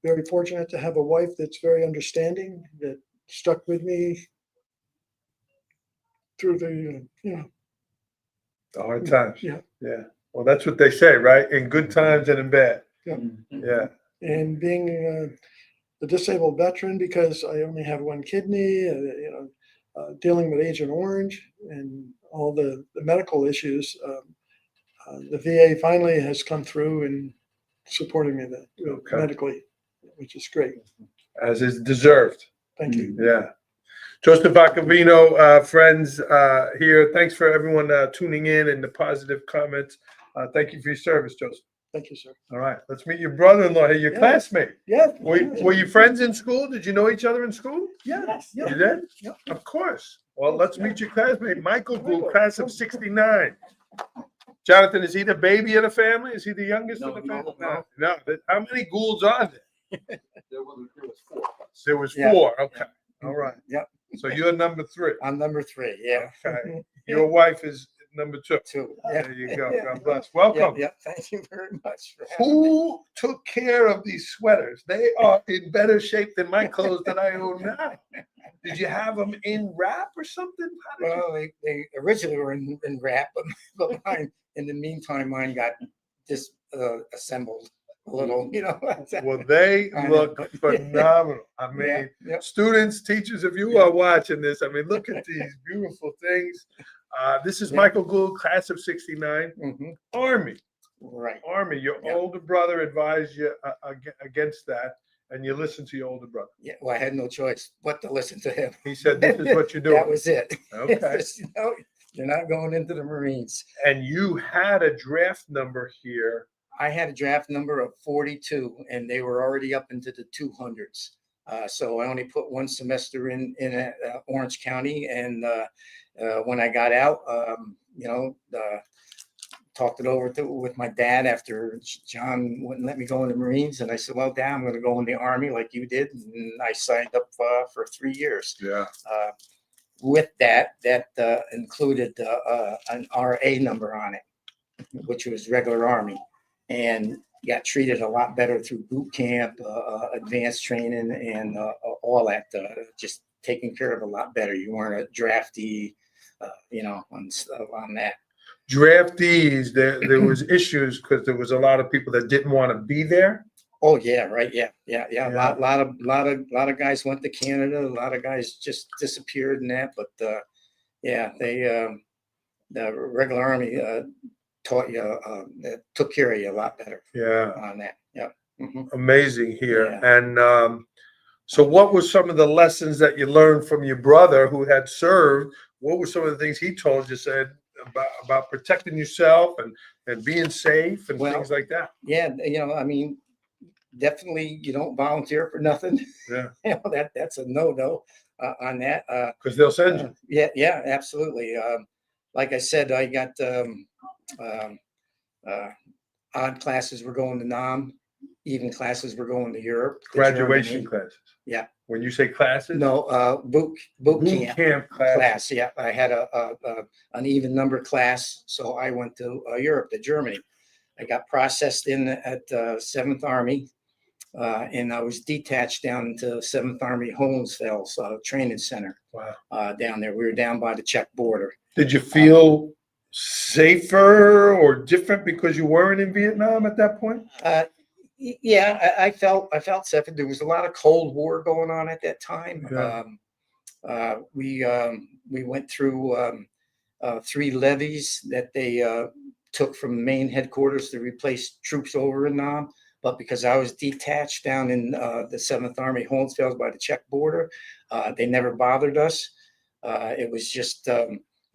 Very fortunate to have a wife that's very understanding, that stuck with me through the The hard times. Yeah. Yeah. Well, that's what they say, right? In good times and in bad. Yeah. and being a disabled veteran, because I only have one kidney, dealing with Agent Orange and all the medical issues. The VA finally has come through and supporting me Okay. medically, which is great. As is deserved. Thank you. Yeah. Joseph Acoveno, friends here. Thanks for everyone tuning in and the positive comments. Thank you for your service, Joseph. Thank you, sir. All right. Let's meet your brother-in-law here, your Yeah. classmate. Yeah. Were you friends in school? Did you know each other in school? Yeah. You did? Yep. Of course. Well, let's meet your classmate, Michael Gould, class of '69. Jonathan, is he the baby of the family? Is he the youngest of the family? No. How many Goulds are there? There was 4. There was Yeah. 4. Okay. All right. Yep. So you're number 3. I'm number 3. Yeah. Okay. Your wife is number 2. 2. Yeah. There you go. God bless. Yeah. Welcome. Yeah. Thank you very much for having me. Who took care of these sweaters? They are in better shape than my clothes that I own now. Did you have them in wrap or something? How did you- Well, they originally were in wrap, but mine, in the meantime, mine got assembled a little, Well, they I know. look phenomenal. I mean, Yeah, yep. students, teachers, if you are watching this, I mean, look at these beautiful things. This is Yeah. Michael Gould, class of '69, Mhm. Army. Right. Army. Your Yeah. older brother advised you against that, and you listened to your older brother. Yeah. Well, I had no choice but to listen to him. He said, "This is what you're doing." That was it. Okay. You're not going into the Marines. And you had a draft number here. I had a draft number of 42, and they were already up into the 200s. So I only put one semester in Orange County, and when I got out, talked it over with my dad after John wouldn't let me go in the Marines, and I said, "Well, Dad, I'm going to go in the Army like you did," and I signed up for 3 years. Yeah. With that included an RA number on it, which was regular Army, and got treated a lot better through boot camp, advanced training, and all that. Just taken care of a lot better. You weren't a draftee, on that. Draftees, there was issues because there was a lot of people that didn't want to be there. Oh yeah, right. Yeah. Yeah. A lot of guys went to Canada. A lot of guys just disappeared in that. But they the regular Army taught you, took care of you a lot better Yeah. on that. Yeah. Mhm. Amazing here. Yeah. And so what were some of the lessons that you learned from your brother who had served? What were some of the things he told you, said about protecting yourself and being safe and Well, things like that? Yeah. I mean, definitely you don't volunteer for nothing. Yeah. That's a no on that. Because they'll send you. Yeah, absolutely. Like I said, I got odd classes were going to NOM, even classes were going to Europe. to Graduation Germany. classes. Yeah. When you say classes? No, boot Boot camp camp class. class. Yeah, I had an even number class, so I went to Europe, to Germany. I got processed in at 7th Army, and I was detached down to 7th Army Holmesfeld training center Wow. down there. We were down by the Czech border. Did you feel safer or different because you weren't in Vietnam at that point? Yeah, I felt safe. There was a lot of Cold War going on at that time. Yeah. We went through 3 levies that they took from main headquarters to replace troops over in Nam. But because I was detached down in the 7th Army Holmesfeld by the Czech border, they never bothered us. It was just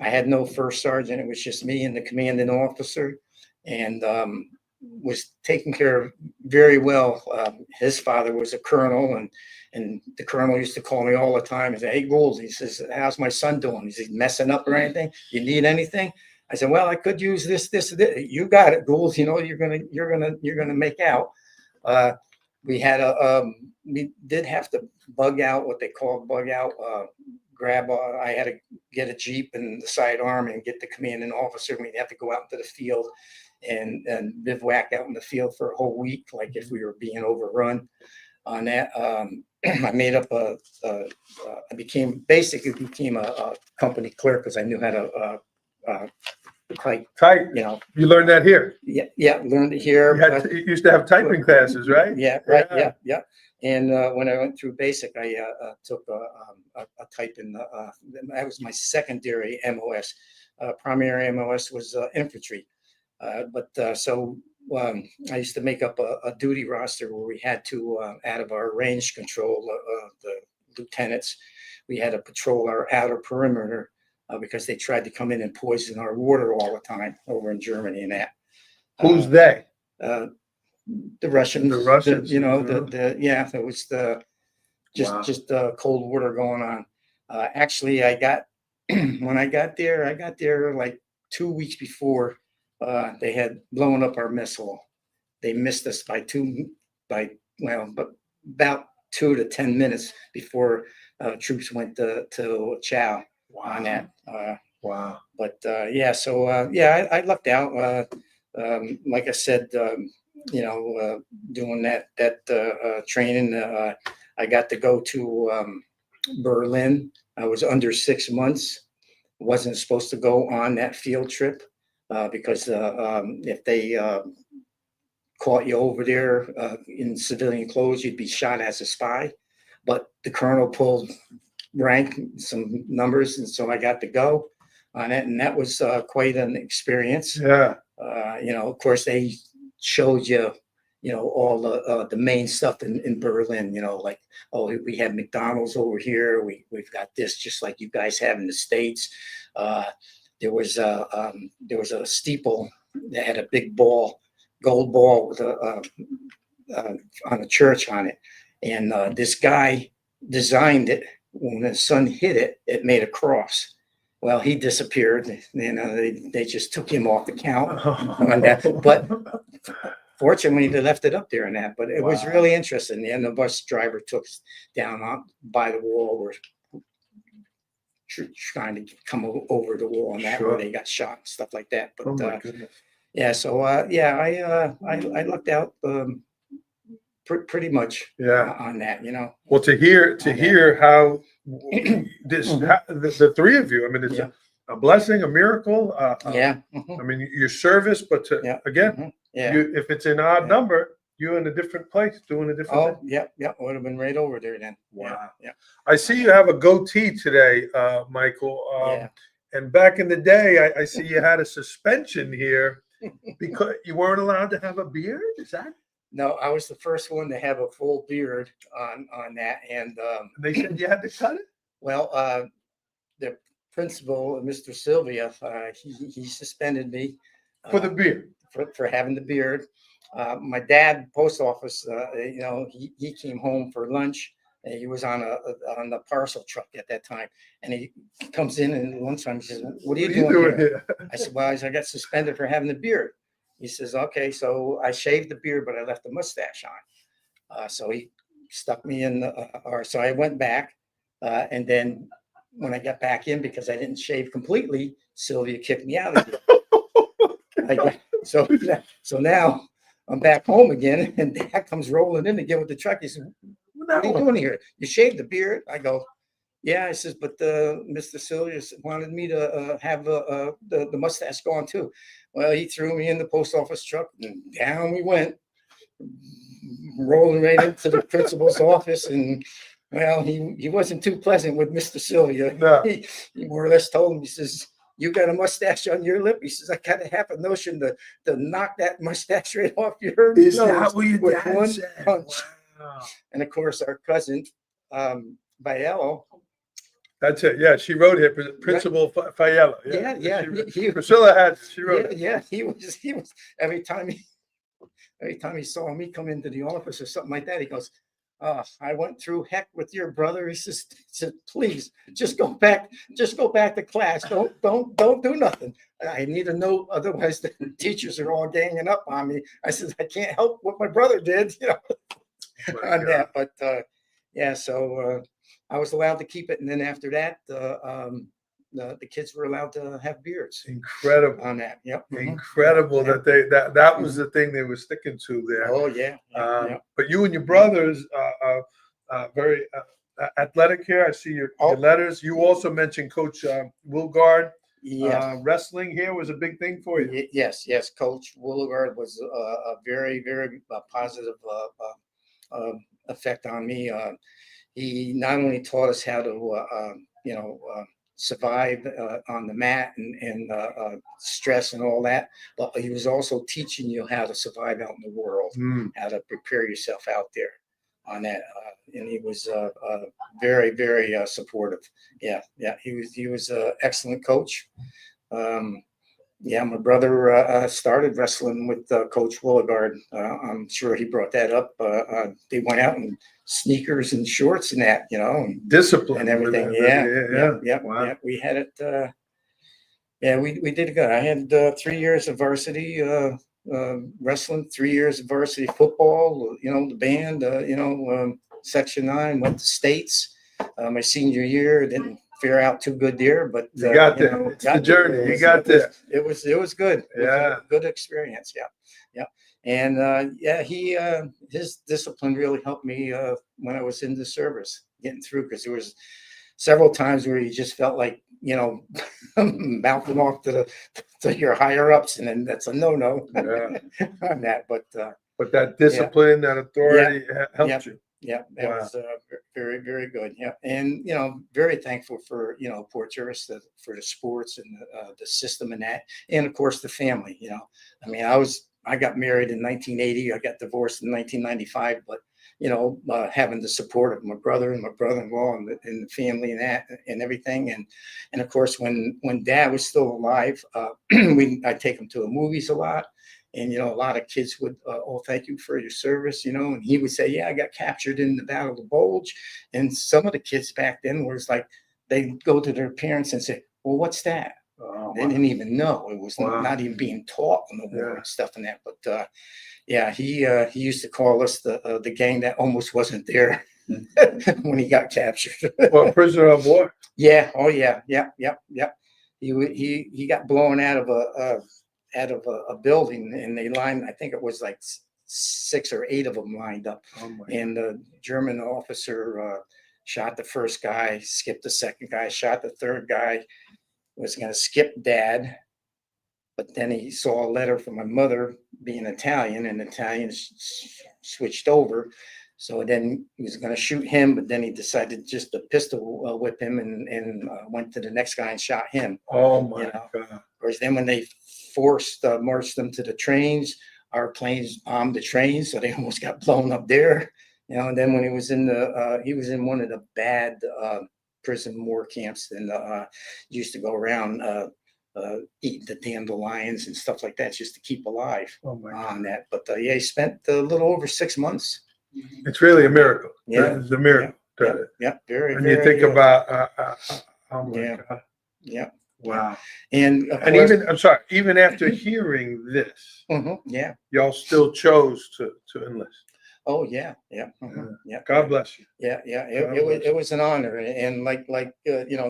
I had no first sergeant. It was just me and the commanding officer, and was taken care of very well. His father was a colonel, and the colonel used to call me all the time and say, "Hey, Gould," he says, "how's my son doing? Is he messing up or anything? You need anything?" I said, "Well, I could use this. You got it, Gould. You know, you're gonna make out." We did have to bug out, what they call bug out. I had to get a Jeep and the sidearm and get the commanding officer. We'd have to go out into the field and bivouac out in the field for a whole week, like if we were being overrun on that. I made up I became a company clerk because I knew how to type, Type. you know. You learned that here. Yeah, learned it here. You used to have typing classes, right? Yeah, right, yeah. And when I went through basic, I took a type in that was my secondary MOS. Primary MOS was infantry. So I used to make up a duty roster where we had to, out of our range control, the lieutenants, we had to patrol our outer perimeter because they tried to come in and poison our water all the time over in Germany and that. Who's they? The Russians. The Russians, You know, yeah. there was Wow. just cold water going on. Actually, when I got there like 2 weeks before they had blown up our mess hall. They missed us by about 2 to 10 minutes before troops went to chow on that. Wow. But yeah, so I lucked out. Like I said, doing that training, I got to go to Berlin. I was under 6 months. Wasn't supposed to go on that field trip because if they caught you over there in civilian clothes, you'd be shot as a spy. But the colonel pulled rank, some numbers, and so I got to go on it, and that was quite an experience. Yeah. Of course, they showed you, all the main stuff in Berlin. Like, oh, we have McDonald's over here. We've got this, just like you guys have in the States. There was a steeple that had a big ball, gold ball with on a church on it, and this guy designed it. When the sun hit it, it made a cross. Well, he disappeared. They just took him off the count on that. But fortunately, they left it up there and that. But it was really interesting. And the bus driver took us down by the wall, where trying to come over the wall and that, where they got shot and stuff like that. But Oh my goodness. yeah, so I lucked out pretty much on that. Well, to hear how the three of you, I mean, it's a blessing, a miracle. Mhm. I mean, your service, but again, if it's an odd number, you're in a different place doing a different thing. Yeah, would have been right over there then. Wow. Yeah. I see you have a goatee today, Michael. And back in the day, I see you had a suspension here because you weren't allowed to have a beard. Is that? No, I was the first one to have a full beard on that, and They said you had to cut it. well, the principal, Mr. Sylvia, he suspended me For the beard. for having the beard. My dad, post office, he came home for lunch. And he was on the parcel truck at that time, and he comes in and lunchtime he says, "What are you doing here?" I said, "Well," I got suspended for having the beard. he says, okay, so I shaved the beard, but I left the mustache on. So he stuck me in so I went back, and then when I got back in, because I didn't shave completely, Sylvia kicked me out again. So now I'm back home again, and Dad comes rolling in again with the truck. He said, what are you doing here? You shaved the beard? I go, yeah. I says, but Mr. Silius wanted me to have the mustache gone too. Well, he threw me in the post office truck, and down we went, rolling right into the principal's office. And well, he wasn't too pleasant with Mr. Sylvia. No. He more or less told him, he says, you got a mustache on your lip. He says, I kind of have a notion to knock that mustache right off your Is nose that what your with dad one said? punch. Wow. And of course, our cousin, Biello. That's it. Yeah, she wrote here, Principal Fayella. Yeah. Priscilla had, she wrote it. Yeah. He was every time he saw me come into the office or something like that, he goes, I went through heck with your brother. He said, please just go back to class. Don't do nothing. I need a note, otherwise the teachers are all ganging up on me. I said, I can't help what my brother did, on that. But yeah, so I was allowed to keep it, and then after that, the kids were allowed to have beards Incredible. on that. Yep. Incredible Yeah. that was the thing they were sticking to there. Oh yeah. But you and your brothers very athletic here. I see your letters. You also mentioned Coach Wilgard. Yes. Wrestling here was a big thing for you. Yes. Coach Woolgard was a very, very positive effect on me. He not only taught us how to, survive on the mat and stress and all that, but he was also teaching you how to survive out in the world, how to prepare yourself out there on that. And he was very, very supportive. Yeah. He was an excellent coach. My brother started wrestling with Coach Willigard. I'm sure he brought that up. They went out in sneakers and shorts and that, and Discipline and everything. Yeah. Wow. Yeah. We had it. We did good. I had 3 years of varsity wrestling, 3 years of varsity football. The band. Section 9 went to states. My senior year didn't fare out too good there, but You got there. It's the journey. You got there. It was good. It was Yeah. a good experience. Yeah. And his discipline really helped me when I was in the service, getting through, because there was several times where you just felt like, mouthing off to your higher ups, and then that's a no on that. But that discipline, that authority helped you. Yeah, that was very, very good. Yeah, and very thankful for Port Jervis for the sports and the system and that, and of course the family. I got married in 1980. I got divorced in 1995, but having the support of my brother and my brother-in-law and the family and that and everything, and of course when Dad was still alive, I'd take him to the movies a lot. And, a lot of kids would, thank you for your service, and he would say, yeah, I got captured in the Battle of the Bulge. And some of the kids back then was like, they'd go to their parents and say, well, what's that? They didn't even know. It was not even being taught on the war and stuff and that. But he used to call us the gang that almost wasn't there when he got captured. Well, prisoner of war. Yeah. Oh, yeah. Yeah. He got blown out of a building, and they lined, I think it was like 6 or 8 of them lined up. And the German officer shot the first guy, skipped the second guy, shot the third guy, was going to skip Dad. But then he saw a letter from my mother being Italian, and Italians switched over. So then he was going to shoot him, but then he decided just to pistol whip him and went to the next guy and shot him. Oh my God. Whereas then when they marched them to the trains, our planes bombed the trains, so they almost got blown up there. And then when he was in one of the bad prison war camps, and used to go around eating the dandelions and stuff like that just to keep alive on that. But he spent a little over 6 months. It's really a miracle. Yeah. It's a miracle. Yeah. Very. And you think about, oh my God. Yeah. Wow. And of And course, even, I'm sorry, even after hearing this, yeah. y'all still chose to enlist. Oh, yeah, yeah. Yeah. God bless you. Yeah, yeah, God it was bless you. an honor, and like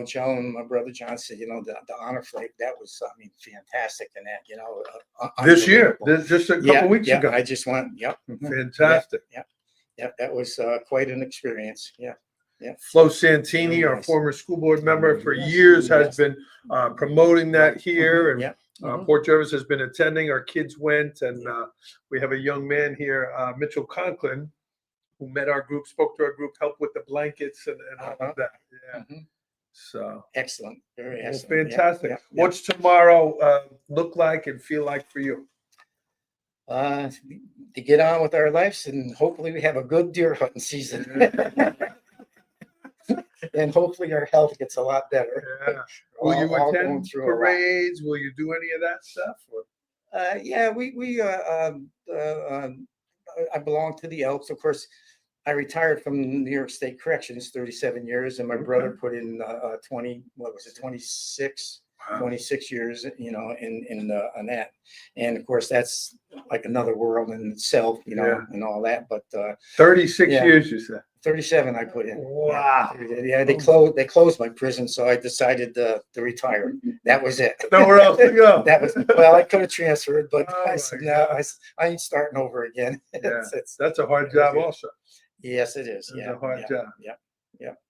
Joan, my brother John said, the honor flight, that was, I mean, fantastic, and that, This year, unbelievable. just a Yeah, couple weeks yeah, ago. I just went, yep. Fantastic. Yeah, that was quite an experience. Yeah, yeah. Flo Santini, Very our nice. former school board member for years, has Yes. been promoting that here, and Yeah. Port Jervis has been attending. Our kids went, and we have a young man here, Mitchell Conklin, who met our group, spoke to our group, helped with the blankets and all of that. Yeah. Mhm. So, Excellent, very well, excellent. Yeah, fantastic. yeah, yeah. What's tomorrow look like and feel like for you? To get on with our lives, and hopefully we have a good deer hunting season. And hopefully our health gets a lot better. Yeah. Will you All going attend through a lot. parades? Will you do any of that stuff? Or? Yeah, I belong to the Elks. Of course, I retired from New York State Corrections 37 years, and my brother put in 26 Wow. 26 years, on that. And of course, that's like another world in itself, Yeah. and all that. But 36 Yeah. years, you said. 37 I put in. Wow. Yeah, they closed my prison, so I decided to retire. That was it. Nowhere else to go. That was, well, I could have transferred, but Oh I my said, no, God. I ain't starting over again. Yeah. That's a hard job also. Yes, it is. It's Yeah. a hard job. Yeah.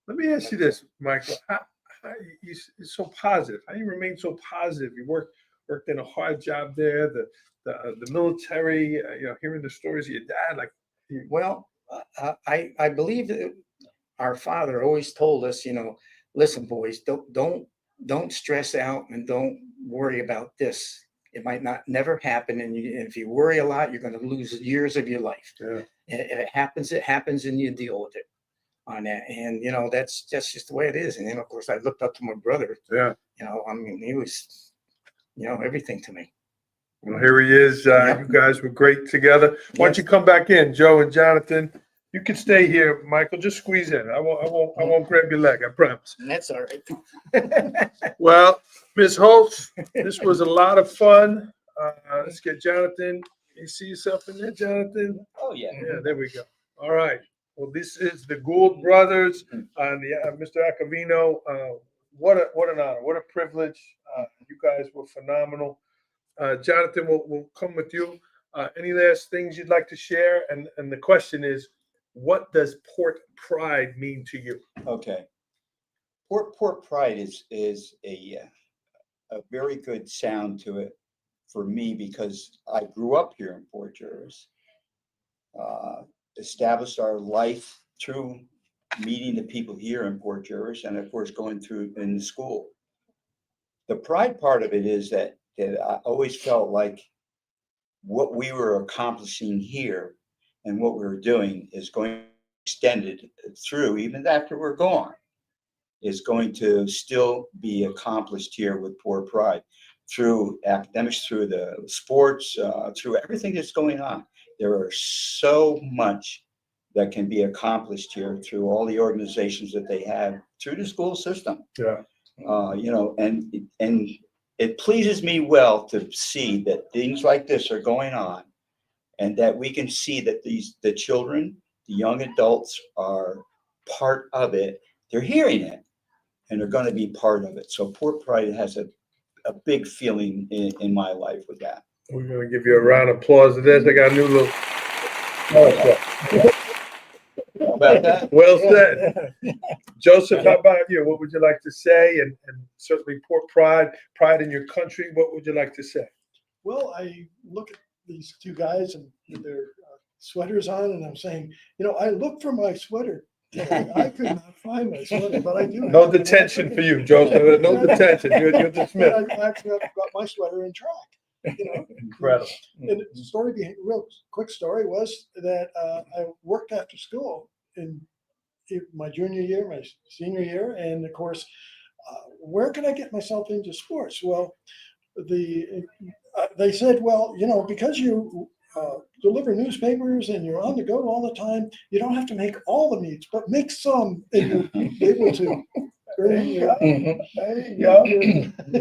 Let me ask you this, Michael. How you're so positive. How you remain so positive? You worked in a hard job there, the military, hearing the stories of your dad, like, Well, I believe that our father always told us, listen, boys, don't stress out and don't worry about this. It might not never happen, and if you worry a lot, you're going to lose years of your life. yeah, If it happens, and you deal with it on that. And that's just the way it is. And then of course I looked up to my brother. yeah. I mean, he was, everything to me. Well, here he is. Yeah. You guys were great together. Why don't Yes. you come back in, Joe and Jonathan? You can stay here, Michael. Just squeeze in. I won't grab your leg. I promise. And that's all right. Well, Ms. Holtz, this was a lot of fun. Let's get Jonathan. You see yourself in there, Jonathan? Oh, yeah. Yeah, there we go. All right. Well, this is the Gould brothers and Mr. Acoveno. What an honor. What a privilege. You guys were phenomenal. Jonathan, we'll come with you. Any last things you'd like to share? And the question is, what does Port Pride mean to you? Okay. Port Pride is a very good sound to it for me because I grew up here in Port Jervis, established our life through meeting the people here in Port Jervis, and of course going through in the school. The pride part of it is that I always felt like what we were accomplishing here and what we were doing is going to be extended through, even after we're gone, is going to still be accomplished here with Port Pride through academics, through the sports, through everything that's going on. There are so much that can be accomplished here through all the organizations that they have through the school system. Yeah. And it pleases me well to see that things like this are going on, and that we can see that the children, the young adults are part of it. They're hearing it, and they're going to be part of it. So Port Pride has a big feeling in my life with that. We're going to give you a round of applause for this. I got a new little. About that? Well said. Joseph, how about you? What would you like to say? And certainly Port pride in your country. What would you like to say? Well, I look at these two guys and their sweaters on, and I'm saying, I look for my sweater. I could not find my sweater, but I do. No have it. detention for you, Joseph. No detention. You're dismissed. I actually got my sweater in track. Incredible. And the story behind, real quick story was that I worked after school in my junior year, my senior year, and of course, where can I get myself into sports? Well, they said, well, because you deliver newspapers and you're on the go all the time, you don't have to make all the meets, but make some, and you'll be able to There you go. Mhm. There you go.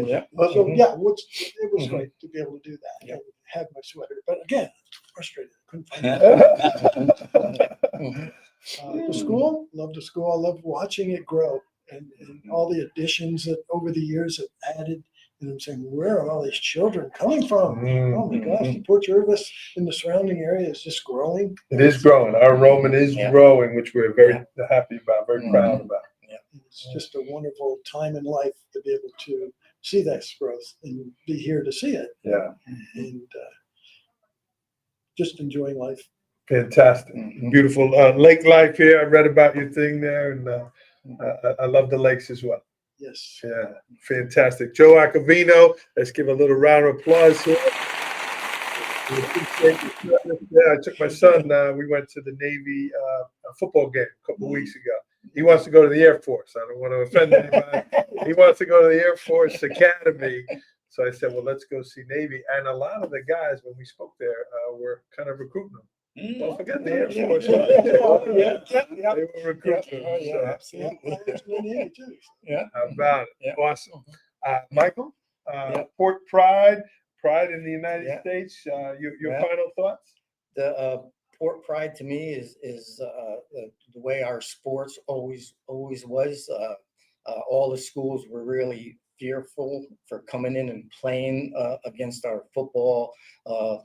Yeah. So, yeah, it was great to be able to do that. Yeah. And have my sweater, but again, frustrated. I couldn't find it. Mhm. The school, love the school. I love watching it grow and all the additions that over the years have added. And I'm saying, where are all these children coming from? Oh my gosh, Port Jervis and the surrounding area is just growing. It is growing. Our enrollment is Yeah. growing, which we're very happy about, very Mhm. proud about. It's just a wonderful time in life to be able to see that growth and be here to see it. Yeah. And just enjoying life. Fantastic. Mhm. Beautiful lake life here. I read about your thing there, and I love the lakes as well. Yes. Yeah, fantastic. Joe Acoveno, let's give a little round of applause here. We appreciate your service. Yeah, I took my son, we went to the Navy football game a couple weeks ago. He wants to go to the Air Force. I don't want to offend anybody. He wants to go to the Air Force Academy. So I said, well, let's go see Navy. And a lot of the guys, when we spoke there, were kind of recruiting them. Don't forget the Air Force. They were recruiting them. So, Absolutely. Yeah. how about it? Yeah. Awesome. Michael, Yeah. Port Pride in the United Yeah. States. Your Yeah. final thoughts? The Port Pride to me is the way our sports always was. All the schools were really fearful for coming in and playing against our football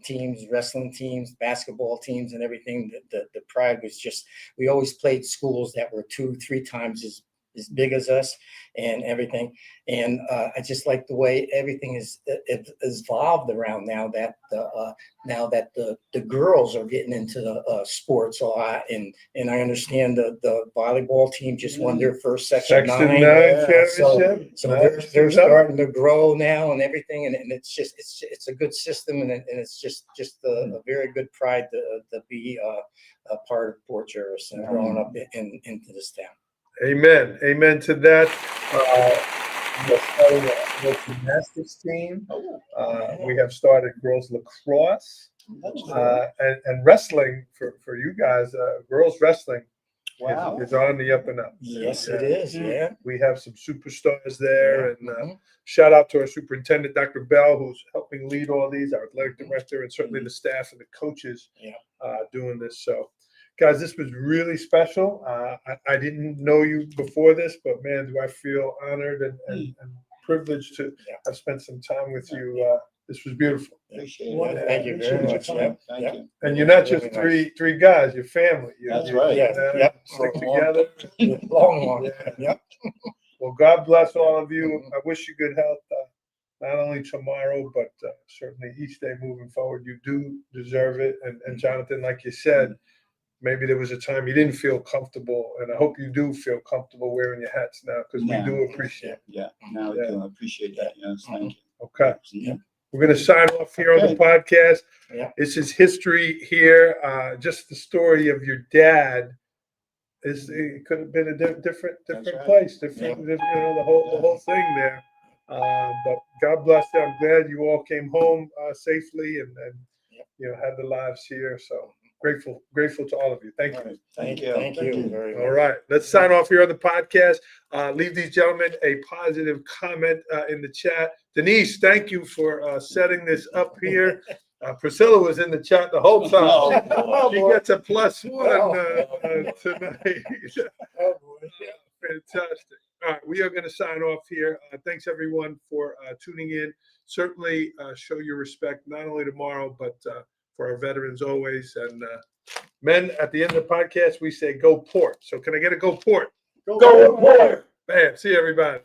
teams, wrestling teams, basketball teams, and everything. The Pride was just, we always played schools that were 2-3 times as big as us and everything. And I just like the way everything is evolved around now that the girls are getting into the sports a lot. And I understand the volleyball team just won their first Section 9. Championship. So they're starting to grow now and everything, and it's just it's a good system, and it's just a very good pride to be a part of Port Jervis and growing up into this town. Amen. Amen to that. We're starting a gymnastics team. We have started girls lacrosse and wrestling for you guys. Girls wrestling is on the up and up. Yes, it is. Yeah. We have some superstars there, and Mhm. shout out to our superintendent, Dr. Bell, who's helping lead all these, our athletic director, and certainly the staff and the coaches doing this. So, guys, this was really special. I didn't know you before this, but man, do I feel honored and privileged to have spent some time with you. This was beautiful. Appreciate Well, it. Thank you very much. Thank Yeah. you. And you're not just three guys, you're family. That's right. Yeah. Stick together. Long. Yeah. Yep. Well, God bless all of you. I wish you good health, not only tomorrow, but certainly each day moving forward. You do deserve it. And Jonathan, like you said, maybe there was a time you didn't feel comfortable, and I hope you do feel comfortable wearing your hats now, because we do appreciate it. Yeah, now I do appreciate that. Yes, thank you. Okay. Yeah. We're going to sign off here on the podcast. Yeah. This is history here. Just the story of your dad. It could have been a different right. place, different, the whole thing there. But God bless you. I'm glad you all came home safely and had the lives here. So grateful to all of you. Thank you. Thank you. Thank you very much. All right, let's sign off here on the podcast. Leave these gentlemen a positive comment in the chat. Denise, thank you for setting this up here. Priscilla was in the chat the whole time. She gets a +1 tonight. Fantastic. All right, we are going to sign off here. Thanks everyone for tuning in. Certainly show your respect not only tomorrow, but for our veterans always. And men, at the end of the podcast, we say go Port. So can I get a go Port? Go Port! Bam. See you, everybody.